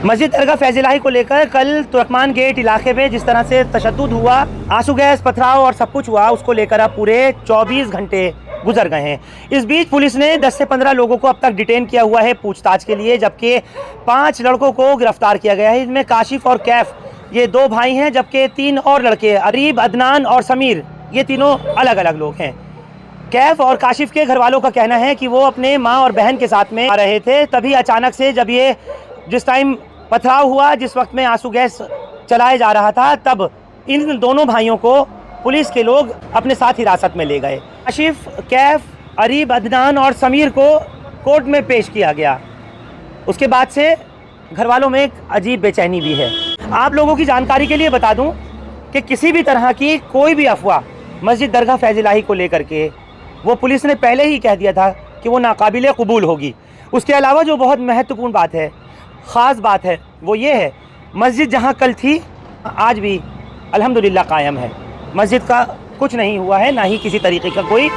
मस्जिद दरगाह फैज़ इलाही को लेकर कल तुर्कमान गेट इलाके में जिस तरह से तशद्दुद हुआ, आंसू गैस, पथराव और सब कुछ हुआ, उसको लेकर अब पूरे 24 घंटे गुजर गए हैं। इस बीच पुलिस ने 10 से 15 लोगों को अब तक डिटेन किया हुआ है पूछताछ के लिए, जबकि 5 लड़कों को गिरफ्तार किया गया है। इनमें काशिफ और कैफ ये 2 भाई हैं, जबकि 3 और लड़के अरीब, अदनान और समीर ये तीनों अलग अलग लोग हैं। कैफ और काशिफ के घर वालों का कहना है कि वो अपने माँ और बहन के साथ में आ रहे थे, तभी अचानक से जब ये जिस टाइम पथराव हुआ, जिस वक्त में आंसू गैस चलाया जा रहा था, तब इन दोनों भाइयों को पुलिस के लोग अपने साथ हिरासत में ले गए। काशिफ, कैफ, अरीब, अदनान और समीर को कोर्ट में पेश किया गया। उसके बाद से घर वालों में एक अजीब बेचैनी भी है। आप लोगों की जानकारी के लिए बता दूं कि किसी भी तरह की कोई भी अफवाह मस्जिद दरगाह फैज़ इलाही को लेकर के वो पुलिस ने पहले ही कह दिया था कि वो नाकाबिले कबूल होगी। उसके अलावा जो बहुत महत्वपूर्ण बात है, ख़ास बात है, वो ये है मस्जिद जहाँ कल थी आज भी अल्हम्दुलिल्लाह कायम है। मस्जिद का कुछ नहीं हुआ है, ना ही किसी तरीके का कोई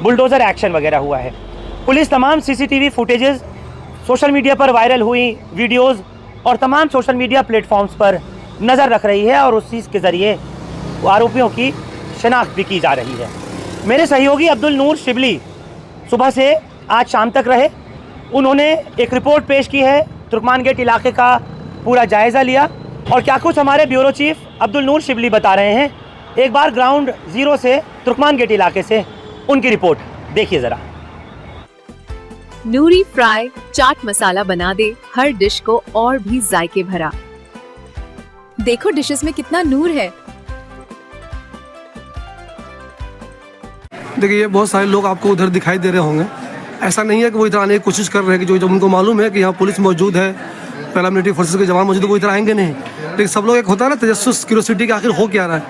बुलडोज़र एक्शन वगैरह हुआ है। पुलिस तमाम CCTV फुटेजेस, सोशल मीडिया पर वायरल हुई वीडियोज़ और तमाम सोशल मीडिया प्लेटफॉर्म्स पर नज़र रख रही है और उस चीज़ के ज़रिए आरोपियों की शनाख्त भी की जा रही है। मेरे सहयोगी अब्दुल नूर शिबली सुबह से आज शाम तक रहे। उन्होंने एक रिपोर्ट पेश की है, तुर्कमान गेट इलाके का पूरा जायज़ा लिया और क्या कुछ हमारे ब्यूरो चीफ अब्दुल नूर शिबली बता रहे हैं। एक बार ग्राउंड ज़ीरो से तुर्कमान गेट इलाके से उनकी रिपोर्ट देखिए ज़रा। नूरी फ्राई चाट मसाला बना दे हर डिश को और भी जायके भरा। देखो डिशेस में कितना नूर है। देखिए बहुत सारे लोग आपको उधर दिखाई दे रहे होंगे। ऐसा नहीं है कि वो इधर आने की कोशिश कर रहे हैं कि जो जब उनको मालूम है कि यहाँ पुलिस मौजूद है, पैरामिलिट्री फोर्सेस के जवान मौजूद है, वो इधर आएंगे नहीं। लेकिन सब लोग एक होता है ना तजस्सुस, क्यूरियोसिटी, कि आखिर हो क्या रहा है,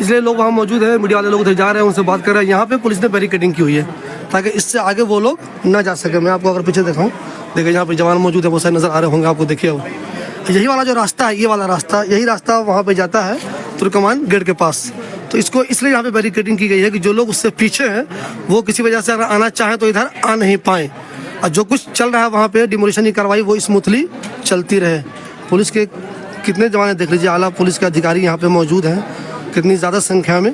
इसलिए लोग वहाँ मौजूद है। मीडिया वाले लोग उधर जा रहे हैं, उनसे बात कर रहे हैं। यहाँ पे पुलिस ने बैरिकेडिंग की हुई है ताकि इससे आगे वो लोग ना जा सके। मैं आपको अगर पीछे दिखाऊँ, देखिए यहाँ पे जवान मौजूद है, बहुत सारे नज़र आ रहे होंगे आपको। देखिए वो यही वाला जो रास्ता है, ये वाला रास्ता, यही रास्ता वहाँ पे जाता है तुर्कमान गेट के पास। तो इसको इसलिए यहाँ पे बैरिकेडिंग की गई है कि जो लोग उससे पीछे हैं वो किसी वजह से अगर आना चाहें तो इधर आ नहीं पाएँ, और जो कुछ चल रहा है वहाँ पे डिमोलिशन की कार्रवाई वो स्मूथली चलती रहे। पुलिस के कितने जवान देख लीजिए, आला पुलिस के अधिकारी यहाँ पे मौजूद हैं, कितनी ज़्यादा संख्या में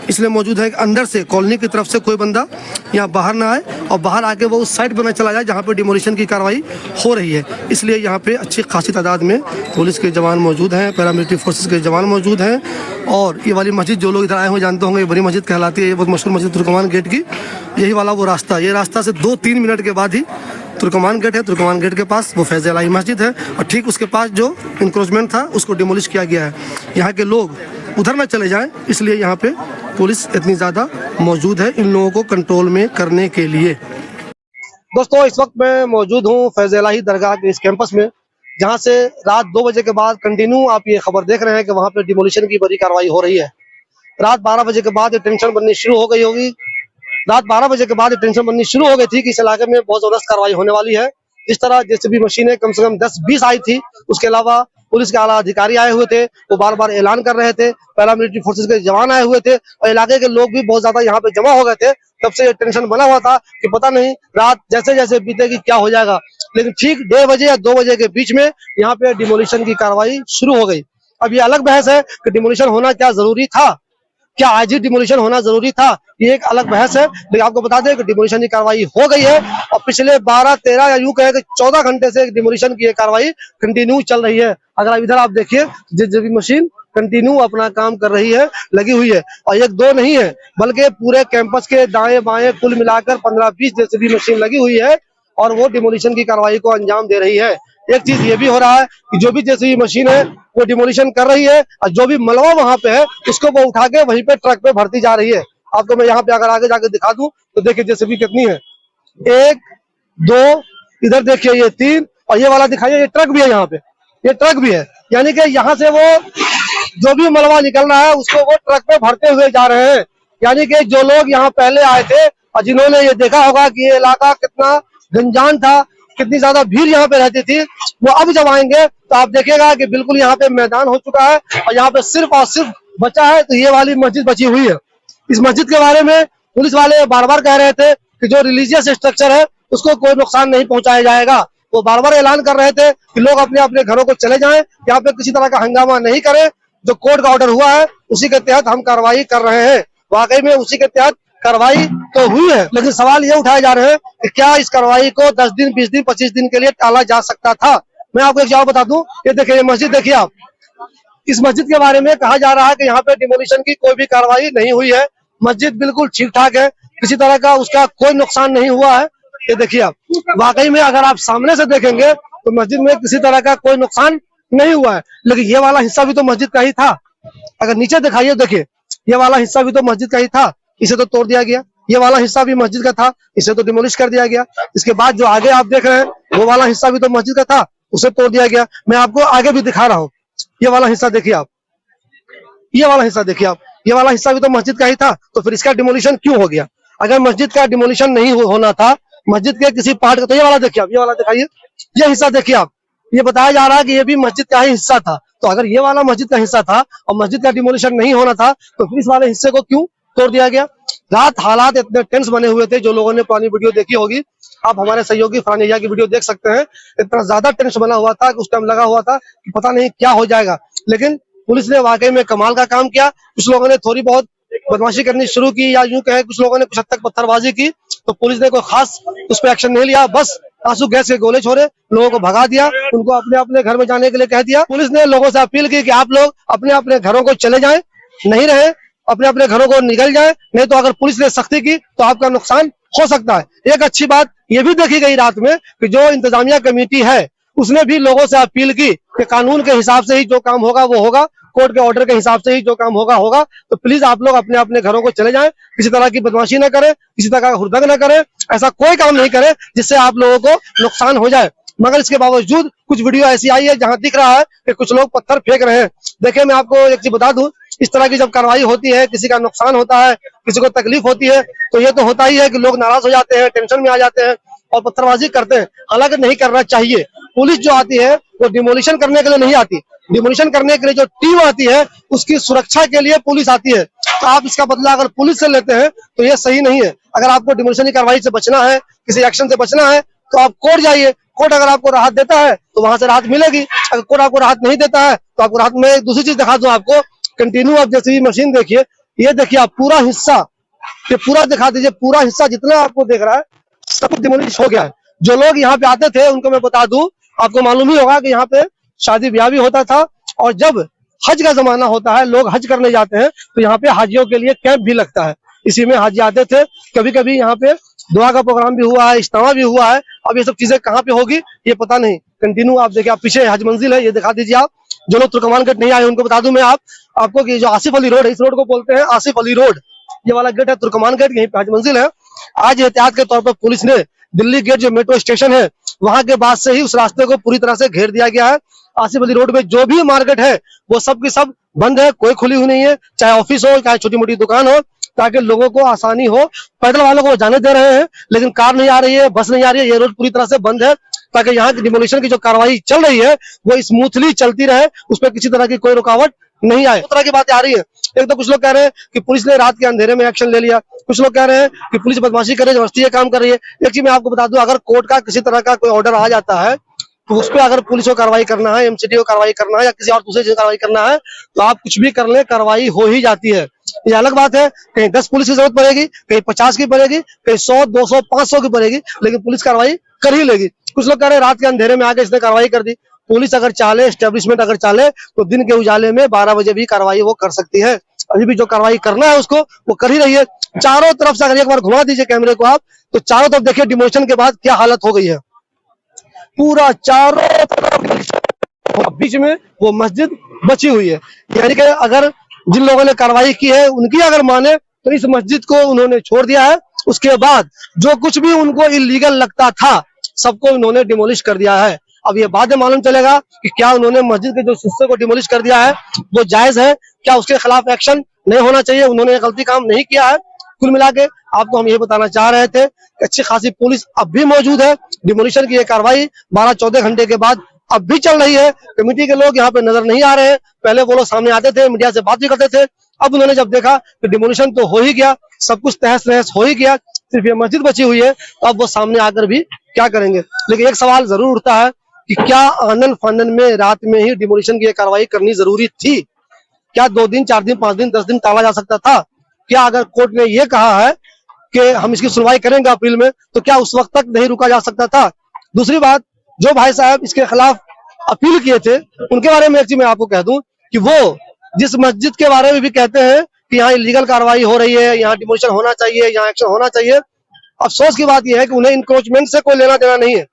इसलिए मौजूद है कि अंदर से कॉलोनी की तरफ से कोई बंदा यहाँ बाहर ना आए और बाहर आके वो उस साइड पर ना चला जाए जहाँ पे डिमोलिशन की कार्रवाई हो रही है। इसलिए यहाँ पे अच्छी खासी तादाद में पुलिस के जवान मौजूद हैं, पैरामिलिट्री फोर्सेस के जवान मौजूद हैं। और ये वाली मस्जिद जो लोग इधर आए हुए जानते होंगे, ये बड़ी मस्जिद कहलाती है, ये बहुत मशहूर मस्जिद तुर्कमान गेट की। यही वाला वो रास्ता, ये रास्ता से 2-3 मिनट के बाद ही तुर्कमान गेट है। तुर्कमान गेट के पास वो फैज़ इलाही मस्जिद है और ठीक उसके पास जो इंक्रोचमेंट था उसको डिमोलिश किया गया है। यहाँ के लोग उधर न चले जाएं, इसलिए यहाँ पे पुलिस इतनी ज़्यादा मौजूद है इन लोगों को कंट्रोल में करने के लिए। दोस्तों इस वक्त मैं मौजूद हूँ फैज़ इलाही दरगाह के इस कैंपस में, जहाँ से रात 2 बजे के बाद कंटिन्यू आप ये खबर देख रहे हैं कि वहाँ पे डिमोलिशन की बड़ी कार्रवाई हो रही है। रात 12 बजे के बाद ये टेंशन बननी शुरू हो गई होगी। रात 12 बजे के बाद टेंशन बननी शुरू हो गई थी कि इस इलाके में बहुत जबरदस्त कार्रवाई होने वाली है। इस तरह JCB मशीनें कम से कम 10-20 आई थी। उसके अलावा पुलिस के आला अधिकारी आए हुए थे, वो बार बार ऐलान कर रहे थे। पैरामिलिट्री फोर्सेस के जवान आए हुए थे और इलाके के लोग भी बहुत ज्यादा यहाँ पे जमा हो गए थे। तब से ये टेंशन बना हुआ था कि पता नहीं रात जैसे जैसे बीतेगी क्या हो जाएगा। लेकिन ठीक 1:30 बजे या 2 बजे के बीच में यहाँ पे डिमोलिशन की कार्रवाई शुरू हो गई। अब ये अलग बहस है कि डिमोलिशन होना क्या जरूरी था, क्या आज ही डिमोलिशन होना जरूरी था, ये एक अलग बहस है। लेकिन आपको बता दें कि डिमोलिशन की कार्रवाई हो गई है और पिछले 12-13 या यूं कहे कि 14 घंटे से डिमोलिशन की कार्रवाई कंटिन्यू चल रही है। अगर इधर आप देखिए JCB मशीन कंटिन्यू अपना काम कर रही है, लगी हुई है। और 1-2 नहीं है बल्कि पूरे कैंपस के दाएं बाएं कुल मिलाकर 15-20 JCB मशीन लगी हुई है और वो डिमोलिशन की कार्रवाई को अंजाम दे रही है। एक चीज ये भी हो रहा है कि जो भी JCB मशीन है वो डिमोलिशन कर रही है और जो भी मलबा वहां पे है उसको वो उठा के वहीं पे ट्रक पे भरती जा रही है। आपको मैं यहाँ पे अगर आगे जाके दिखा दूं तो देखिए JCB कितनी है, 1, 2, इधर देखिए ये 3 और ये वाला दिखाइए, ये ट्रक भी है, यहाँ पे ये ट्रक भी है। यानी कि यहाँ से वो जो भी मलबा निकल रहा है उसको वो ट्रक पे भरते हुए जा रहे हैं। यानी कि जो लोग यहाँ पहले आए थे और जिन्होंने ये देखा होगा कि ये इलाका कितना गंजान था, कितनी ज्यादा भीड़ यहाँ पे रहती थी, वो अब जब आएंगे तो आप देखेगा कि बिल्कुल यहाँ पे मैदान हो चुका है और यहाँ पे सिर्फ और सिर्फ बचा है तो ये वाली मस्जिद बची हुई है। इस मस्जिद के बारे में पुलिस वाले बार बार कह रहे थे कि जो रिलीजियस स्ट्रक्चर है उसको कोई नुकसान नहीं पहुंचाया जाएगा। वो बार बार ऐलान कर रहे थे कि लोग अपने अपने घरों को चले जाएं, यहाँ पे किसी तरह का हंगामा नहीं करें। जो कोर्ट का ऑर्डर हुआ है उसी के तहत हम कार्रवाई कर रहे हैं। वाकई में उसी के तहत कार्रवाई तो हुई है, लेकिन सवाल ये उठाए जा रहे हैं कि क्या इस कार्रवाई को 10 दिन, 20 दिन, 25 दिन के लिए टाला जा सकता था। मैं आपको एक जवाब बता दूं, ये देखिए ये मस्जिद देखिए आप, इस मस्जिद के बारे में कहा जा रहा है कि यहाँ पे डिमोलिशन की कोई भी कार्रवाई नहीं हुई है। मस्जिद बिल्कुल ठीक ठाक है, किसी तरह का उसका कोई नुकसान नहीं हुआ है। ये देखिए आप, वाकई में अगर आप सामने से देखेंगे तो मस्जिद में किसी तरह का कोई नुकसान नहीं हुआ है। लेकिन ये वाला हिस्सा भी तो मस्जिद का ही था। अगर नीचे दिखाइए, देखिए ये वाला हिस्सा भी तो मस्जिद का ही था, इसे तो तोड़ दिया गया। ये वाला हिस्सा भी मस्जिद का था, इसे तो डिमोलिश कर दिया गया। इसके बाद जो आगे आप देख रहे हैं वो वाला हिस्सा भी तो मस्जिद का था, उसे तोड़ दिया गया। मैं आपको आगे भी दिखा रहा हूँ, ये वाला हिस्सा देखिए आप, ये वाला हिस्सा देखिए आप, ये वाला हिस्सा भी तो मस्जिद का ही था। तो फिर इसका डिमोलिशन क्यों हो गया? अगर मस्जिद का डिमोलिशन नहीं होना था, मस्जिद के किसी पार्ट का, तो ये वाला देखिए आप, ये वाला दिखाइए, ये हिस्सा देखिए आप, ये बताया जा रहा है कि ये भी मस्जिद का ही हिस्सा था। तो अगर ये वाला मस्जिद का हिस्सा था और मस्जिद का डिमोलिशन नहीं होना था, तो फिर इस वाले हिस्से को क्यों तोड़ दिया गया? रात हालात इतने टेंस बने हुए थे, जो लोगों ने पुरानी वीडियो देखी होगी, आप हमारे सहयोगी फरहान यहिया की वीडियो देख सकते हैं। इतना ज्यादा टेंस बना हुआ था कि उस टाइम लगा हुआ था कि पता नहीं क्या हो जाएगा। लेकिन पुलिस ने वाकई में कमाल का काम किया। कुछ लोगों ने थोड़ी बहुत बदमाशी करनी शुरू की, या यूं कहे कुछ लोगों ने कुछ हद तक पत्थरबाजी की, तो पुलिस ने कोई खास उस पर एक्शन नहीं लिया। बस आंसू गैस के गोले छोड़े, लोगों को भगा दिया, उनको अपने अपने घर में जाने के लिए कह दिया। पुलिस ने लोगों से अपील की कि आप लोग अपने अपने घरों को चले जाएं, नहीं रहे अपने अपने घरों को निकल जाएं, नहीं तो अगर पुलिस ने सख्ती की तो आपका नुकसान हो सकता है। एक अच्छी बात ये भी देखी गई रात में कि जो इंतजामिया कमेटी है उसने भी लोगों से अपील की कि कानून के हिसाब से ही जो काम होगा वो होगा, कोर्ट के ऑर्डर के हिसाब से ही जो काम होगा होगा। तो प्लीज आप लोग अपने अपने घरों को चले जाएं, किसी तरह की बदमाशी न करें, किसी तरह का हुड़दंग न करें, ऐसा कोई काम नहीं करें जिससे आप लोगों को नुकसान हो जाए। मगर इसके बावजूद कुछ वीडियो ऐसी आई है जहां दिख रहा है कि कुछ लोग पत्थर फेंक रहे हैं। देखिए मैं आपको एक चीज बता दूं, इस तरह की जब कार्रवाई होती है, किसी का नुकसान होता है, किसी को तकलीफ होती है, तो ये तो होता ही है कि लोग नाराज हो जाते हैं, टेंशन में आ जाते हैं और पत्थरबाजी करते हैं। हालांकि नहीं करना चाहिए। पुलिस जो आती है वो डिमोलिशन करने के लिए नहीं आती, डिमोलिशन करने के लिए जो टीम आती है उसकी सुरक्षा के लिए पुलिस आती है। तो आप इसका बदला अगर पुलिस से लेते हैं तो ये सही नहीं है। अगर आपको डिमोलिशन की कार्रवाई से बचना है, किसी एक्शन से बचना है, तो आप कोर्ट जाइए। कोर्ट अगर आपको राहत देता है तो वहां से राहत मिलेगी। अगर कोर्ट आपको राहत नहीं देता है तो आपको राहत में दूसरी चीज दिखा दूं आपको, कंटिन्यू आप जैसे मशीन देखिए, ये देखिए आप पूरा हिस्सा, ये पूरा दिखा दीजिए, पूरा हिस्सा जितना आपको देख रहा है सब कुछ डिमोलिश हो गया है। जो लोग यहाँ पे आते थे उनको मैं बता दूं, आपको मालूम ही होगा कि यहाँ पे शादी ब्याह भी होता था, और जब हज का जमाना होता है, लोग हज करने जाते हैं, तो यहाँ पे हाजियों के लिए कैंप भी लगता है। इसी में हाजी आते थे। कभी कभी यहाँ पे दुआ का प्रोग्राम भी हुआ है, इज्तिमा भी हुआ है। अब ये सब चीजें कहाँ पे होगी ये पता नहीं। कंटिन्यू आप देखिए, आप पीछे हज मंजिल है, ये दिखा दीजिए आप। जो लोग तुर्कमान गेट नहीं आए उनको बता दूं मैं आपको कि जो आसिफ अली रोड है, इस रोड को बोलते हैं आसिफ अली रोड, ये वाला गेट है तुर्कमान गेट, यहीं पे हज मंजिल है। आज एहतियात के तौर पर पुलिस ने दिल्ली गेट जो मेट्रो स्टेशन है वहां के बाद से ही उस रास्ते को पूरी तरह से घेर दिया गया है। आसिफ अली रोड में जो भी मार्केट है वो सब की सब बंद है, कोई खुली हुई नहीं है, चाहे ऑफिस हो चाहे छोटी मोटी दुकान हो, ताकि लोगों को आसानी हो। पैदल वालों को जाने दे रहे हैं, लेकिन कार नहीं आ रही है, बस नहीं आ रही है, ये रोड पूरी तरह से बंद है, ताकि यहाँ की डिमोलिशन की जो कार्रवाई चल रही है वो स्मूथली चलती रहे, उसमें किसी तरह की कोई रुकावट नहीं आए। दो तरह की बातें आ रही है। एक तो कुछ लोग कह रहे हैं कि पुलिस ने रात के अंधेरे में एक्शन ले लिया, कुछ लोग कह रहे हैं कि पुलिस बदमाशी करे, जबरदस्ती ये काम कर रही है। एक चीज मैं आपको बता दूं, अगर कोर्ट का किसी तरह का कोई ऑर्डर आ जाता है तो उस पर अगर पुलिस को कार्रवाई करना है, एमसीडी को कार्रवाई करना है, या किसी और दूसरे चीज कार्रवाई करना है, तो आप कुछ भी कर ले, कार्रवाई हो ही जाती है। ये अलग बात है, कहीं 10 पुलिस की जरूरत पड़ेगी, कहीं 50 की पड़ेगी, कहीं 100, 200, 500 की पड़ेगी, लेकिन पुलिस कार्रवाई कर ही लेगी। कुछ लोग कह रहे हैं रात के अंधेरे में आके इसने कार्रवाई कर दी। पुलिस अगर चाले, एस्टेब्लिशमेंट अगर चाले, तो दिन के उजाले में 12 बजे भी कार्रवाई वो कर सकती है। अभी भी जो कार्रवाई करना है उसको वो कर ही रही है। चारों तरफ से अगर एक बार घुमा दीजिए कैमरे को आप, तो चारों तरफ देखिए डिमोलिशन के बाद क्या हालत हो गई है। पूरा चारों तरफ, बीच में वो मस्जिद बची हुई है। यानी कि अगर जिन लोगों ने कार्रवाई की है उनकी अगर माने तो इस मस्जिद को उन्होंने छोड़ दिया है। उसके बाद जो कुछ भी उनको इलीगल लगता था सबको उन्होंने डिमोलिश कर दिया है। अब ये बाद में मालूम चलेगा कि क्या उन्होंने मस्जिद के जो हिस्से को डिमोलिश कर दिया है वो जायज है, क्या उसके खिलाफ एक्शन नहीं होना चाहिए, उन्होंने गलती काम नहीं किया है। कुल मिला के आपको हम ये बताना चाह रहे थे कि अच्छी खासी पुलिस अब भी मौजूद है। डिमोलिशन की ये कार्रवाई 12-14 घंटे के बाद अब भी चल रही है। कमेटी के लोग यहाँ पे नजर नहीं आ रहे हैं। पहले वो लोग सामने आते थे, मीडिया से बात भी करते थे। अब उन्होंने जब देखा कि डिमोलिशन तो हो ही गया, सब कुछ तहस नहस हो ही गया, सिर्फ ये मस्जिद बची हुई है, तो अब वो सामने आकर भी क्या करेंगे। लेकिन एक सवाल जरूर उठता है कि क्या आनन फानन में रात में ही डिमोलिशन की कार्रवाई करनी जरूरी थी? क्या 2 दिन, 4 दिन, 5 दिन, 10 दिन टाला जा सकता था? क्या अगर कोर्ट ने ये कहा है कि हम इसकी सुनवाई करेंगे अप्रैल में, तो क्या उस वक्त तक नहीं रुका जा सकता था? दूसरी बात, जो भाई साहब इसके खिलाफ अपील किए थे, उनके बारे में एक चीज मैं आपको कह दूं कि वो जिस मस्जिद के बारे में भी कहते हैं कि यहाँ इलीगल कार्रवाई हो रही है, यहाँ डिमोलिशन होना चाहिए, यहाँ एक्शन होना चाहिए, अफसोस की बात यह है कि उन्हें इंक्रोचमेंट से कोई लेना देना नहीं है।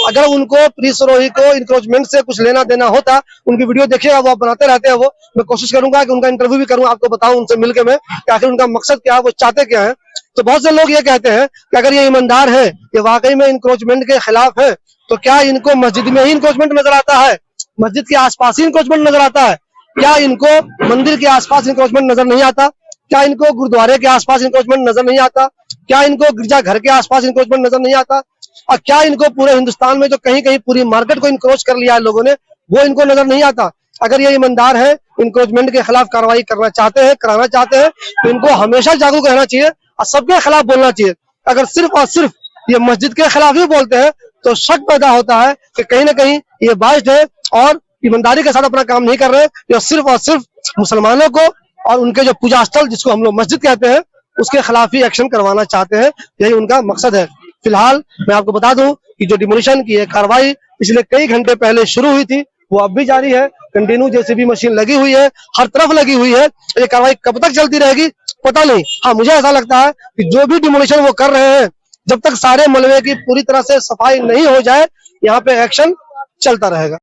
अगर उनको प्रिंस रोही को इंक्रोचमेंट से कुछ लेना देना होता, उनकी वीडियो देखिएगा, वो बनाते रहते हैं। वो मैं कोशिश करूंगा कि उनका इंटरव्यू भी करूं, आपको बताऊं उनसे मिलकर मैं कि आखिर उनका मकसद क्या है, वो चाहते क्या है। तो बहुत से लोग ये कहते हैं कि अगर ये ईमानदार है, ये वाकई में इंक्रोचमेंट के खिलाफ है, तो क्या इनको मस्जिद में ही इंक्रोचमेंट नजर आता है? मस्जिद के आसपास ही इंक्रोचमेंट नजर आता है? क्या इनको मंदिर के आसपास इंक्रोचमेंट नजर नहीं आता? क्या इनको गुरुद्वारे के आसपास इंक्रोचमेंट नजर नहीं आता? क्या इनको गिरजा घर के आसपास इंक्रोचमेंट नजर नहीं आता? और क्या इनको पूरे हिंदुस्तान में जो कहीं कहीं पूरी मार्केट को इंक्रोच कर लिया है लोगों ने, वो इनको नजर नहीं आता? अगर ये ईमानदार है, इंक्रोचमेंट के खिलाफ कार्रवाई करना चाहते हैं, कराना चाहते हैं, तो इनको हमेशा जागरूक रहना चाहिए और सबके खिलाफ बोलना चाहिए। अगर सिर्फ और सिर्फ ये मस्जिद के खिलाफ ही बोलते हैं, तो शक पैदा होता है कि कहीं ना कहीं ये बाइस्ड है और ईमानदारी के साथ अपना काम नहीं कर रहे। ये सिर्फ और सिर्फ मुसलमानों को और उनके जो पूजा स्थल, जिसको हम लोग मस्जिद कहते हैं, उसके खिलाफ ही एक्शन करवाना चाहते हैं। यही उनका मकसद है। फिलहाल मैं आपको बता दूं कि जो डिमोलिशन की कार्रवाई पिछले कई घंटे पहले शुरू हुई थी, वो अब भी जारी है। कंटिन्यू जेसीबी मशीन लगी हुई है, हर तरफ लगी हुई है। ये कार्रवाई कब तक चलती रहेगी पता नहीं। हाँ, मुझे ऐसा लगता है कि जो भी डिमोलिशन वो कर रहे हैं, जब तक सारे मलबे की पूरी तरह से सफाई नहीं हो जाए, यहाँ पे एक्शन चलता रहेगा।